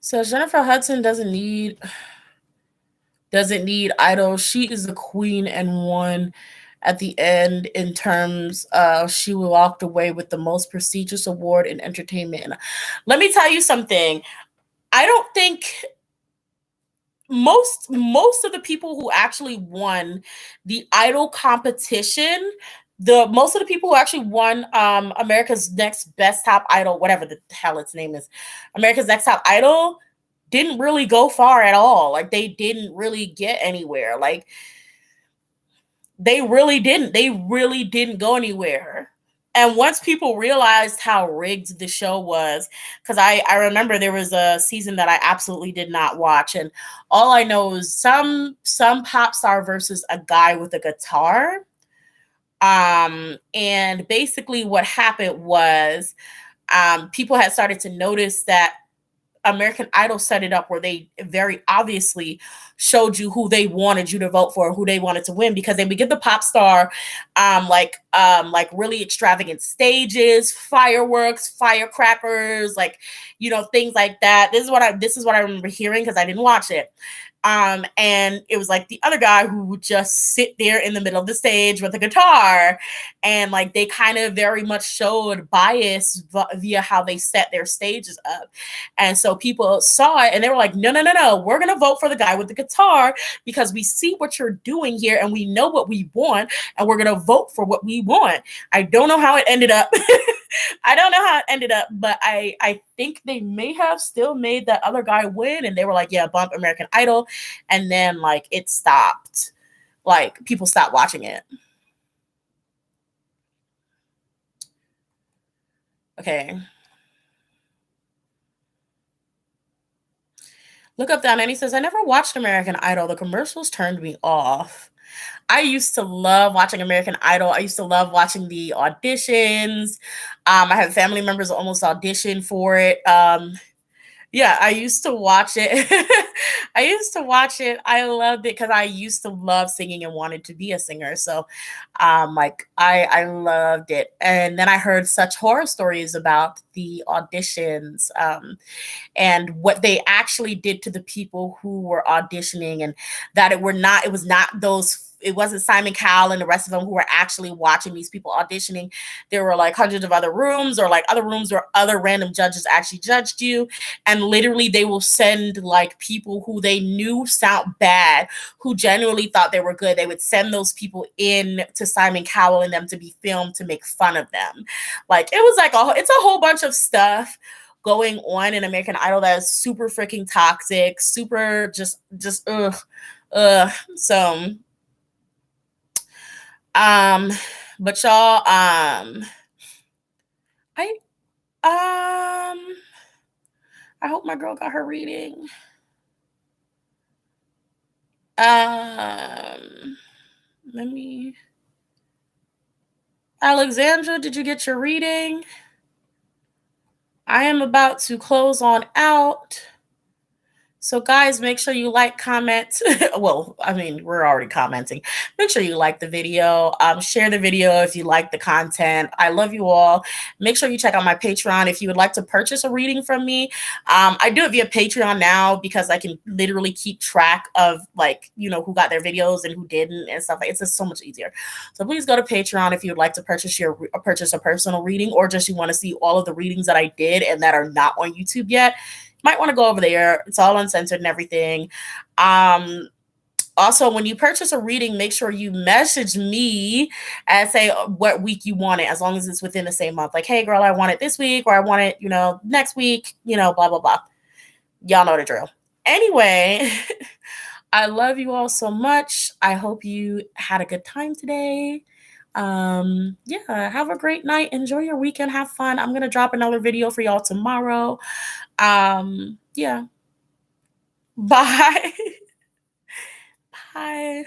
So Jennifer Hudson doesn't need idols. She is the queen and won at the end in terms of she walked away with the most prestigious award in entertainment. And let me tell you something. I don't think most of the people who actually won the idol competition, the most of the people who actually won America's Next Best Top Idol, whatever the hell its name is, America's Next Top Idol, didn't really go far at all. Like they didn't really get anywhere. Like they really didn't. They really didn't go anywhere. And once people realized how rigged the show was, because I remember there was a season that I absolutely did not watch, and all I know is some pop star versus a guy with a guitar. And basically what happened was people had started to notice that American Idol set it up where they very obviously showed you who they wanted you to vote for, who they wanted to win, because they would get the pop star, like really extravagant stages, fireworks, firecrackers, like things like that. This is what I remember hearing because I didn't watch it. And it was like the other guy who would just sit there in the middle of the stage with a guitar, and like they kind of very much showed bias via how they set their stages up. And so people saw it and they were like, no, no, no, no, we're going to vote for the guy with the guitar because we see what you're doing here and we know what we want and we're going to vote for what we want. I don't know how it ended up. I don't know how it ended up, but I think they may have still made that other guy win, and they were like, yeah, bump American Idol. And then like it stopped. Like people stopped watching it. Okay. Look up down, and he says, I never watched American Idol. The commercials turned me off. I used to love watching American Idol. I used to love watching the auditions. I have family members almost audition for it. Yeah, I used to watch it. I used to watch it. I loved it because I used to love singing and wanted to be a singer. So, like I loved it. And then I heard such horror stories about the auditions, and what they actually did to the people who were auditioning, and that it was not those, it wasn't Simon Cowell and the rest of them who were actually watching these people auditioning. There were like hundreds of other rooms, or like other rooms where other random judges actually judged you. And literally they will send like people who they knew sound bad, who genuinely thought they were good. They would send those people in to Simon Cowell and them to be filmed to make fun of them. Like it was like it's a whole bunch of stuff going on in American Idol that is super freaking toxic, super just So but y'all, I I hope my girl got her reading. Let me, Alexandra, did you get your reading? I am about to close on out. So guys, make sure you like, comment. Well, I mean, we're already commenting. Make sure you like the video. Share the video if you like the content. I love you all. Make sure you check out my Patreon if you would like to purchase a reading from me. I do it via Patreon now because I can literally keep track of like, who got their videos and who didn't and stuff. It's just so much easier. So please go to Patreon if you would like to purchase a personal reading, or just you want to see all of the readings that I did and that are not on YouTube yet. Might want to go over there. It's all uncensored and everything. Also, when you purchase a reading, make sure you message me and say what week you want it, as long as it's within the same month. Like, hey, girl, I want it this week, or I want it, next week, blah, blah, blah. Y'all know the drill. Anyway, I love you all so much. I hope you had a good time today. Yeah, have a great night. Enjoy your weekend. Have fun. I'm going to drop another video for y'all tomorrow. Yeah. Bye. Bye.